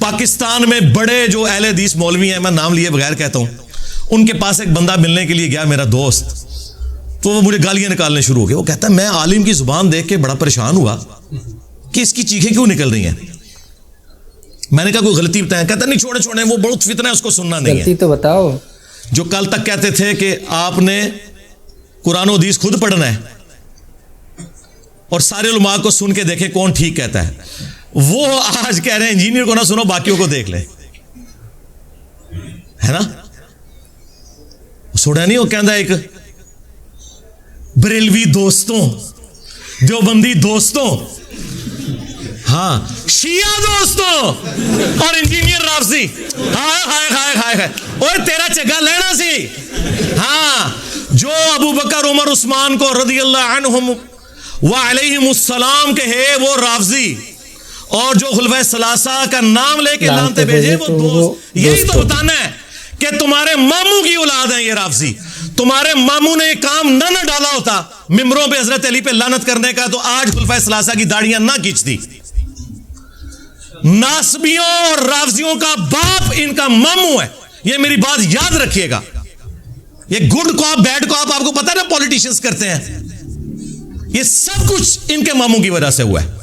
पाकिस्तान में बड़े जो अहले हदीस मौलवी हैं, मैं नाम लिए बगैर कहता हूं, उनके पास एक बंदा मिलने के लिए गया, मेरा दोस्त, तो वो मुझे गालियां निकालने शुरू हो गए। वो कहता है मैं आलिम की जुबान देख के बड़ा परेशान हुआ कि इसकी चीखें क्यों निकल रही हैं। मैंने कहा कोई गलती बताएं। कहता नहीं छोड़े छोड़े, वो बहुत फितना है, उसको सुनना नहीं है। गलती तो बताओ। जो कल तक कहते थे कि आपने कुरान और हदीस खुद पढ़ना है और सारे उलमा को सुन के देखे कौन ठीक कहता है, वो आज कह रहे हैं इंजीनियर को ना सुनो, बाकियों को देख ले, है ना। सुना नहीं, वो कहता एक बरेलवी दोस्तों, देवबंदी दोस्तों, हाँ शिया दोस्तों और इंजीनियर राफसी, हाय हाय हाय हाय हाय, और तेरा चगा लेना सी। हाँ, जो अबू बकर उमर उस्मान को रदियल्लाहु अन्हुम व अलैहिमुस्सलाम के है वो राफजी, और जो खुलफा सलासा का नाम लेके लानते भेजे वो दोस्त। यही तो बताना है कि तुम्हारे मामू की औलाद है ये राफजी। तुम्हारे मामू ने काम न डाला होता मिंबरों पे हजरत अली पे लानत करने का, तो आज खुलफा सलासा की दाढ़ियां ना खींचती। नासबियों और राफजियों का बाप इनका मामू है, ये मेरी बात याद रखिएगा। ये गुड कॉप बैड कॉप आपको पता है ना पॉलिटिशियंस करते हैं, ये सब कुछ इनके मामू की वजह से हुआ है।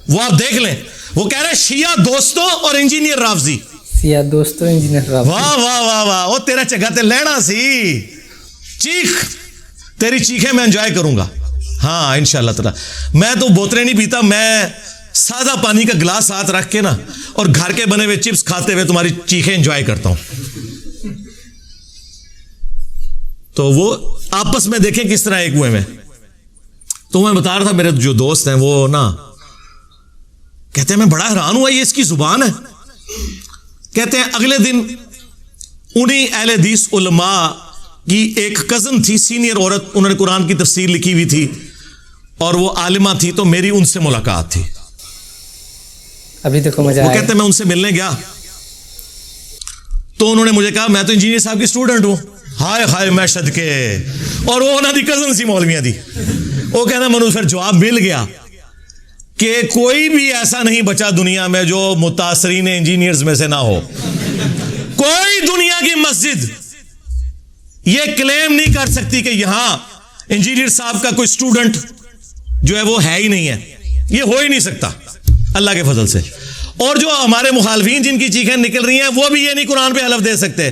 वो आप देख लें, वो कह रहे हैं शिया दोस्तों और इंजीनियर राफजी, शिया दोस्तों इंजीनियर राफजी। वाह वाह वाह वाह, वो तेरा चगाते लेना सी। चीख, तेरी चीखें मैं एंजॉय करूंगा, हाँ इंशाअल्लाह ताला। मैं तो बोतलें नहीं पीता, मैं सादा पानी का गिलास हाथ रख के ना और घर के बने हुए चिप्स खाते हुए तुम्हारी चीखें एंजॉय करता हूं। तो वो आपस में देखें किस तरह एक हुए में। तो मैं बता रहा था, मेरे जो दोस्त हैं वो ना कहते हैं मैं बड़ा हैरान हुआ, ये इसकी जुबान है। कहते हैं अगले दिन उन्हीं अहले हदीस उलमा की एक कजन थी, सीनियर औरत, उन्होंने कुरान की तफसीर लिखी हुई थी और वो आलिमा थी, तो मेरी उनसे मुलाकात थी। अभी देखो मजा वो कहते हैं मैं उनसे मिलने गया तो उन्होंने मुझे कहा मैं तो इंजीनियर साहब की स्टूडेंट हूं। हाय हाय मैं सदके, और वो उन्होंने कजन सी मौलवियां थी। वो कहना मैंने फिर जवाब मिल गया कि कोई भी ऐसा नहीं बचा दुनिया में जो मुतासरीन इंजीनियर्स में से ना हो। कोई दुनिया की मस्जिद ये क्लेम नहीं कर सकती कि यहां इंजीनियर साहब का कोई स्टूडेंट जो है वो है ही नहीं है, ये हो ही नहीं सकता अल्लाह के फजल से। और जो हमारे मुखालफीन जिनकी चीखें निकल रही हैं, वो भी ये नहीं कुरान पे हलफ दे सकते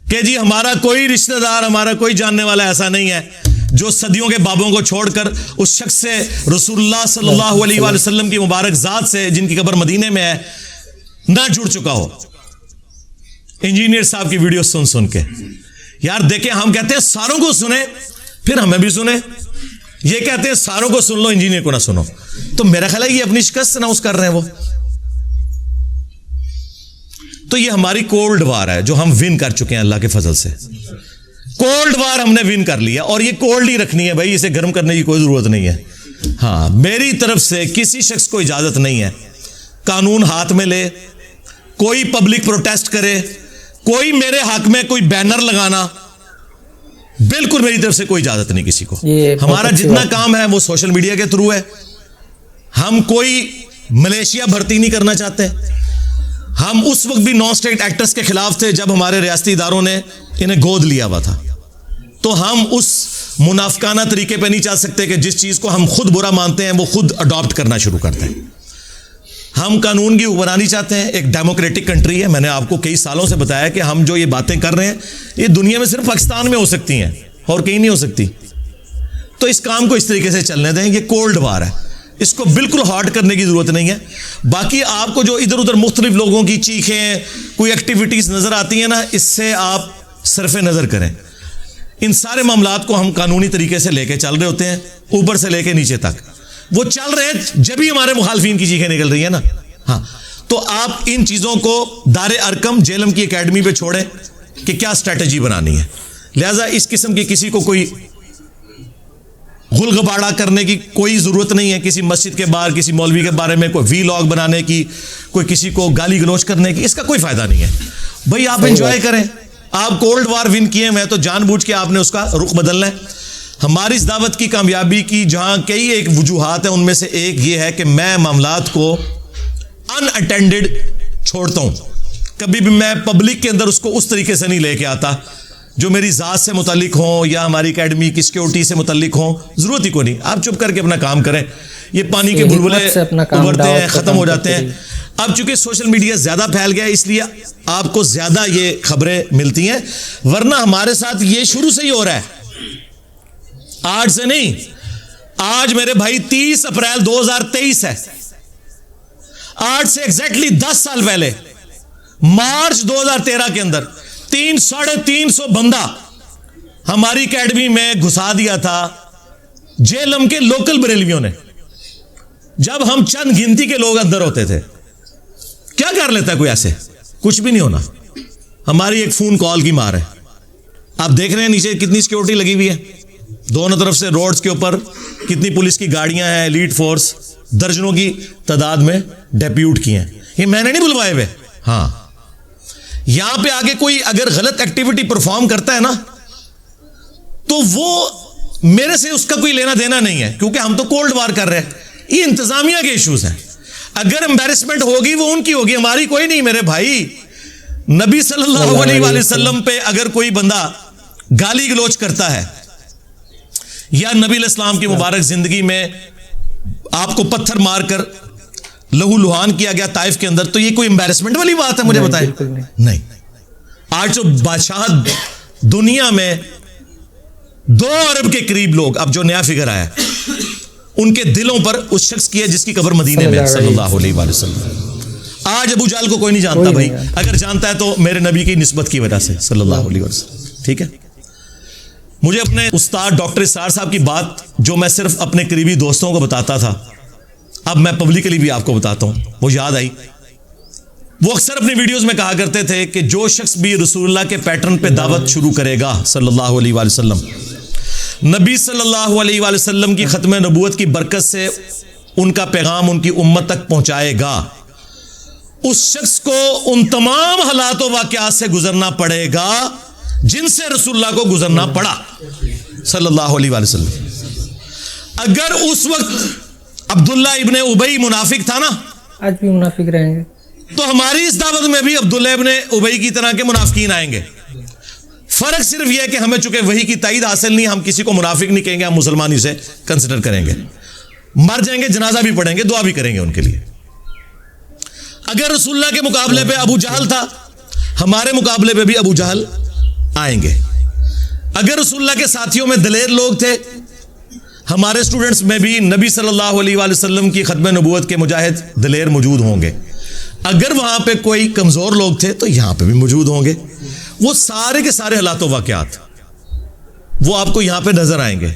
कि जी हमारा कोई रिश्तेदार, हमारा कोई जानने वाला ऐसा नहीं है जो सदियों के बाबों को छोड़कर उस शख्स से, रसूलुल्लाह सल्लल्लाहु अलैहि वसल्लम की मुबारक जात से जिनकी कब्र मदीने में है, ना जुड़ चुका हो। इंजीनियर साहब की वीडियो सुन सुन के यार देखे, हम कहते हैं सारों को सुने फिर हमें भी सुने, ये कहते हैं सारों को सुन लो इंजीनियर को ना सुनो। तो मेरा ख्याल है ये अपनी शिकस्त अनाउंस कर रहे हैं वो। तो ये हमारी कोल्ड वार है जो हम विन कर चुके हैं अल्लाह के फजल से। कोल्ड वार हमने विन कर लिया और ये कोल्ड ही रखनी है भाई, इसे गर्म करने की कोई जरूरत नहीं है। हाँ, मेरी तरफ से किसी शख्स को इजाजत नहीं है कानून हाथ में ले, कोई पब्लिक प्रोटेस्ट करे, कोई मेरे हक में कोई बैनर लगाना, बिल्कुल मेरी तरफ से कोई इजाजत नहीं किसी को। हमारा जितना काम है वो सोशल मीडिया के थ्रू है। हम कोई मलेशिया भर्ती नहीं करना चाहते। हम उस वक्त भी नॉन स्टेट एक्टर्स के खिलाफ थे जब हमारे रियासती इदारों ने इन्हें गोद लिया हुआ था। तो हम उस मुनाफिकाना तरीके पे नहीं चल सकते कि जिस चीज को हम खुद बुरा मानते हैं वो खुद अडॉप्ट करना शुरू करते हैं। हम कानून की हुक्मरानी चाहते हैं, एक डेमोक्रेटिक कंट्री है। मैंने आपको कई सालों से बताया कि हम जो ये बातें कर रहे हैं ये दुनिया में सिर्फ पाकिस्तान में हो सकती हैं और कहीं नहीं हो सकती। तो इस काम को इस तरीके से चलने दें। ये कोल्ड वार है, इसको बिल्कुल हॉट करने की जरूरत नहीं है। बाकी आपको जो इधर उधर मुख्तलिफ लोगों की चीखें, कोई एक्टिविटीज नजर आती हैं ना, इससे आप सरफे नजर करें। इन सारे मामलात को हम कानूनी तरीके से लेके चल रहे होते हैं, ऊपर से लेके नीचे तक। वो चल रहे हैं जब भी हमारे मुखालफीन की चीखें निकल रही है ना। हाँ, तो आप इन चीजों को दारे अरकम जेलम की एकेडमी पे छोड़ें कि क्या स्ट्रेटजी बनानी है। लिहाजा इस किस्म की किसी को कोई गुलगबाड़ा करने की कोई जरूरत नहीं है। किसी मस्जिद के बाहर किसी मौलवी के बारे में कोई वीलॉग बनाने की, कोई किसी को गाली गलौज करने की, इसका कोई फायदा नहीं है। भाई आप एंजॉय करें। आप कोल्ड वार विन किए, मैं तो जानबूझ के आपने उसका रुख बदलना है। हमारी इस दावत की कामयाबी की जहां कई एक वजूहात है, उनमें से एक ये है कि मैं मामलात को अनअटेंडेड छोड़ता हूं। कभी भी मैं पब्लिक के अंदर उसको उस तरीके से नहीं लेके आता जो मेरी ज़ात से मुतालिक हो या हमारी एकेडमी की सिक्योरिटी से मुतालिक हो। ज़रूरत ही को नहीं, आप चुप करके अपना काम करें। ये पानी के बुलबुले उभरते हैं, ख़त्म हो जाते हैं। अब चूंकि सोशल मीडिया ज़्यादा फैल गया है, इसलिए आपको ज़्यादा ये खबरें मिलती हैं, वरना हमारे साथ ये शुरू से ही हो रहा है, आज से नहीं। आज मेरे भाई 30 अप्रैल 2023 है। आज से एग्जैक्टली 10 साल पहले मार्च 2013 के अंदर 300-350 बंदा हमारी एकेडमी में घुसा दिया था जेलम के लोकल बरेलवियों ने। जब हम चंद गिनती के लोग अंदर होते थे, क्या कर लेता कोई ऐसे? कुछ भी नहीं होना। हमारी एक फोन कॉल की मार है। आप देख रहे हैं नीचे कितनी सिक्योरिटी लगी हुई है, दोनों तरफ से रोड्स के ऊपर कितनी पुलिस की गाड़ियां हैं, एलीट फोर्स दर्जनों की तादाद में डेप्यूट की हैं। ये मैंने नहीं बुलवाए हुए। हाँ, यहां पे आगे कोई अगर गलत एक्टिविटी परफॉर्म करता है ना, तो वो मेरे से उसका कोई लेना देना नहीं है, क्योंकि हम तो कोल्ड वार कर रहे हैं। ये इंतजामिया के इश्यूज हैं। अगर एम्बैरेसमेंट होगी वो उनकी होगी, हमारी कोई नहीं। मेरे भाई, नबी सल्लल्लाहु अलैहि वसल्लम पे अगर कोई बंदा गाली गलोच करता है या नबी इस्लाम की मुबारक जिंदगी में आपको पत्थर मारकर लहू लुहान किया गया ताइफ के अंदर, तो ये कोई एम्बैरेसमेंट वाली बात है? मुझे बताएं। नहीं। आज जो बादशाह दुनिया में 2 अरब के करीब लोग, अब जो नया फिगर आया, उनके दिलों पर उस शख्स की है जिसकी कब्र मदीने में, सल्लल्लाहु अलैहि वसल्लम। आज अबू जहल को कोई नहीं जानता भाई, अगर जानता है तो मेरे नबी की निस्बत की वजह से, सल्लल्लाहु अलैहि वसल्लम। ठीक है। मुझे अपने उस्ताद डॉक्टर इसार साहब की बात, जो मैं सिर्फ अपने करीबी दोस्तों को बताता था, अब मैं पब्लिकली भी आपको बताता हूं, वो याद आई। वो अक्सर अपनी वीडियोस में कहा करते थे कि जो शख्स भी रसूलुल्लाह के पैटर्न पे दावत शुरू करेगा, सल्लल्लाहु अलैहि वसल्लम, नबी सल्लल्लाहु अलैहि वसल्लम की खत्म नबूवत की बरकत से उनका पैगाम उनकी उम्मत तक पहुंचाएगा, उस शख्स को उन तमाम हालात व वाक़यात से गुजरना पड़ेगा जिनसे रसूलुल्लाह को गुजरना पड़ा, सल्लल्लाहु अलैहि वसल्लम। अगर उस वक्त अब्दुल्ला इब्ने उबई मुनाफिक था ना, आज भी मुनाफिक रहेंगे, तो हमारी इस दावत में भी अब्दुल्ला इब्ने उबई की तरह के मुनाफिकीन आएंगे। फर्क सिर्फ यह है कि हमें चूंकि वही की ताईद हासिल नहीं, हम किसी को मुनाफिक नहीं कहेंगे, हम मुसलमान ही से कंसिडर करेंगे। मर जाएंगे, जनाजा भी पढ़ेंगे, दुआ भी करेंगे उनके लिए। अगर रसूलुल्लाह के मुकाबले पे अबू जहल था, हमारे मुकाबले पे भी अबू जहल आएंगे। अगर रसूलुल्लाह के साथियों में दलेर लोग थे, हमारे स्टूडेंट्स में भी नबी सल्लल्लाहु अलैहि वसल्लम की खत्म नबूवत के मुजाहिद दलेर मौजूद होंगे। अगर वहां पे कोई कमजोर लोग थे तो यहां पे भी मौजूद होंगे। वो सारे के सारे हालात वाक़यात वो आपको यहां पे नजर आएंगे।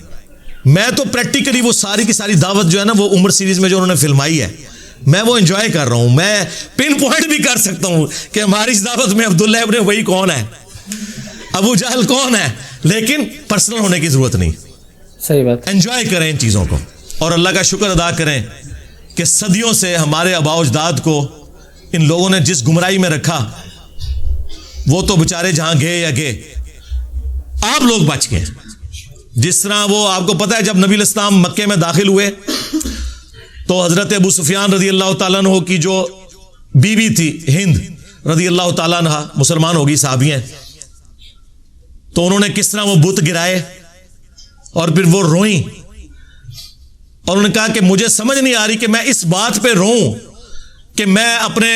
मैं तो प्रैक्टिकली वो सारी की सारी दावत जो है ना, वो उम्र सीरीज में जो उन्होंने फिल्माई है, मैं वो एंजॉय कर रहा हूं। मैं पिन पॉइंट भी कर सकता हूं कि हमारी इस दावत में अब्दुल्ला इब्ने उबई कौन है, अबू जहल कौन है, लेकिन पर्सनल होने की जरूरत नहीं। सही बात। एंजॉय करें इन चीजों को और अल्लाह का शुक्र अदा करें कि सदियों से हमारे आबाओ अजदाद को इन लोगों ने जिस गुमराही में रखा, वो तो बेचारे जहां गए या गए, आप लोग बच गए। जिस तरह वो आपको पता है, जब नबी इस्लाम मक्के में दाखिल हुए तो हजरत अबू सुफियान रजी अल्लाह तआला अन्हु की जो बीवी थी हिंद रजी अल्लाह तआला अन्हा, मुसलमान हो गई, साहबी हैं, तो उन्होंने किस तरह वो बुत गिराए और फिर वो रोई और उन्होंने कहा कि मुझे समझ नहीं आ रही कि मैं इस बात पे रोऊं कि मैं अपने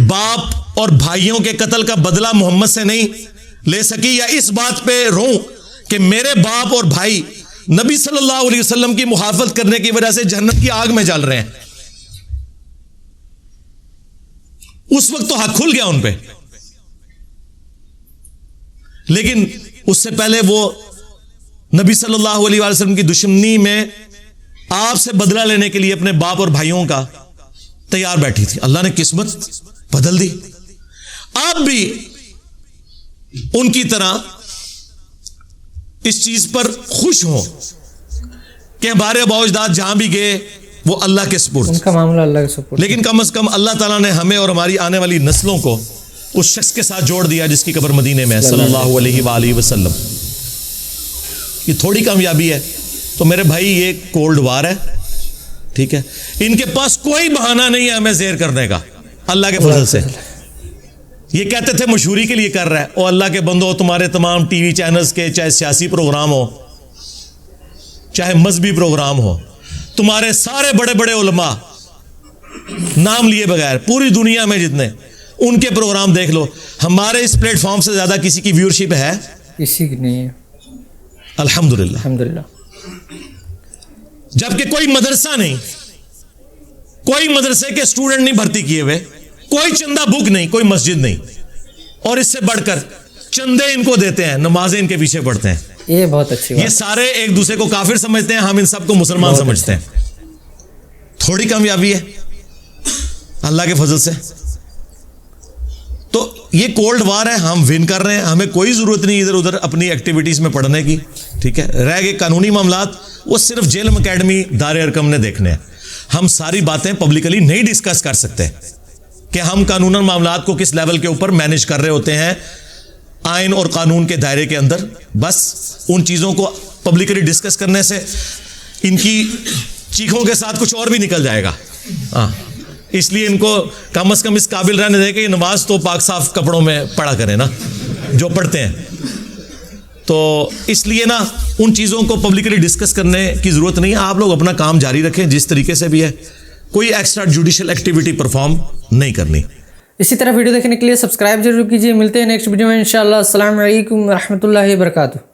बाप और भाइयों के कत्ल का बदला मोहम्मद से नहीं ले सकी, या इस बात पे रोऊं कि मेरे बाप और भाई नबी सल्लल्लाहु अलैहि वसल्लम की मुहाफत करने की वजह से जन्नत की आग में जल रहे हैं। उस वक्त तो हक खुल गया उन पे, लेकिन उससे पहले वो नबी सल्लल्लाहु अलैहि वसल्लम की दुश्मनी में आपसे बदला लेने के लिए अपने बाप और भाइयों का तैयार बैठी थी। अल्लाह ने किस्मत बदल दी। आप भी उनकी तरह इस चीज पर खुश हो कि हमारे बावजदाद जहां भी गए वो अल्लाह के सुपुर्द, उनका मामला अल्लाह के सुपुर्द। लेकिन कम से कम अल्लाह ताला ने हमें और हमारी आने वाली नस्लों को उस शख्स के साथ जोड़ दिया जिसकी कब्र मदीने में है, सल्लल्लाहु अलैहि वसल्लम। ये थोड़ी कामयाबी है। तो मेरे भाई ये कोल्ड वार है, ठीक है। इनके पास कोई बहाना नहीं है हमें ज़ेर करने का, अल्लाह के फजल से। ये कहते थे मशहूरी के लिए कर रहा है, और अल्लाह के बंदो तुम्हारे तमाम टीवी चैनल्स के, चाहे सियासी प्रोग्राम हो, चाहे मजहबी प्रोग्राम हो, तुम्हारे सारे बड़े बड़े उलमा नाम लिए बगैर पूरी दुनिया में जितने, उनके प्रोग्राम देख लो। हमारे इस प्लेटफॉर्म से ज्यादा किसी की व्यूअरशिप है? किसी की नहीं है, अल्हम्दुलिल्लाह। अल्हम्दुलिल्लाह। जबकि कोई मदरसा नहीं, कोई मदरसे के स्टूडेंट नहीं भर्ती किए हुए, कोई चंदा बुक नहीं, कोई मस्जिद नहीं, और इससे बढ़कर चंदे इनको देते हैं, नमाजें इनके पीछे पढ़ते हैं। ये बहुत अच्छी बात। ये सारे एक दूसरे को काफिर समझते हैं, हम इन सबको मुसलमान समझते हैं। थोड़ी कामयाबी है अल्लाह के फजल से। तो ये कोल्ड वार है, हम विन कर रहे हैं, हमें कोई जरूरत नहीं इधर उधर अपनी एक्टिविटीज में पढ़ने की, ठीक है। रह गए कानूनी मामलात, वो सिर्फ जेलम अकेडमी दारे अरकम ने देखने हैं। हम सारी बातें पब्लिकली नहीं डिस्कस कर सकते कि हम कानूनन मामलात को किस लेवल के ऊपर मैनेज कर रहे होते हैं आइन और कानून के दायरे के अंदर। बस उन चीज़ों को पब्लिकली डिस्कस करने से इनकी चीखों के साथ कुछ और भी निकल जाएगा। हाँ, इसलिए इनको कम से कम इस काबिल रहने दें कि नमाज तो पाक साफ कपड़ों में पढ़ा करें ना, जो पढ़ते हैं। तो इसलिए ना उन चीज़ों को पब्लिकली डिस्कस करने की ज़रूरत नहीं है। आप लोग अपना काम जारी रखें जिस तरीके से भी है, कोई एक्स्ट्रा जुडिशियल एक्टिविटी परफॉर्म नहीं करनी। इसी तरह वीडियो देखने के लिए सब्सक्राइब जरूर कीजिए। मिलते हैं नेक्स्ट वीडियो में इंशाअल्लाह। अस्सलाम वालेकुम रहमतुल्लाहि व बरकातुहू।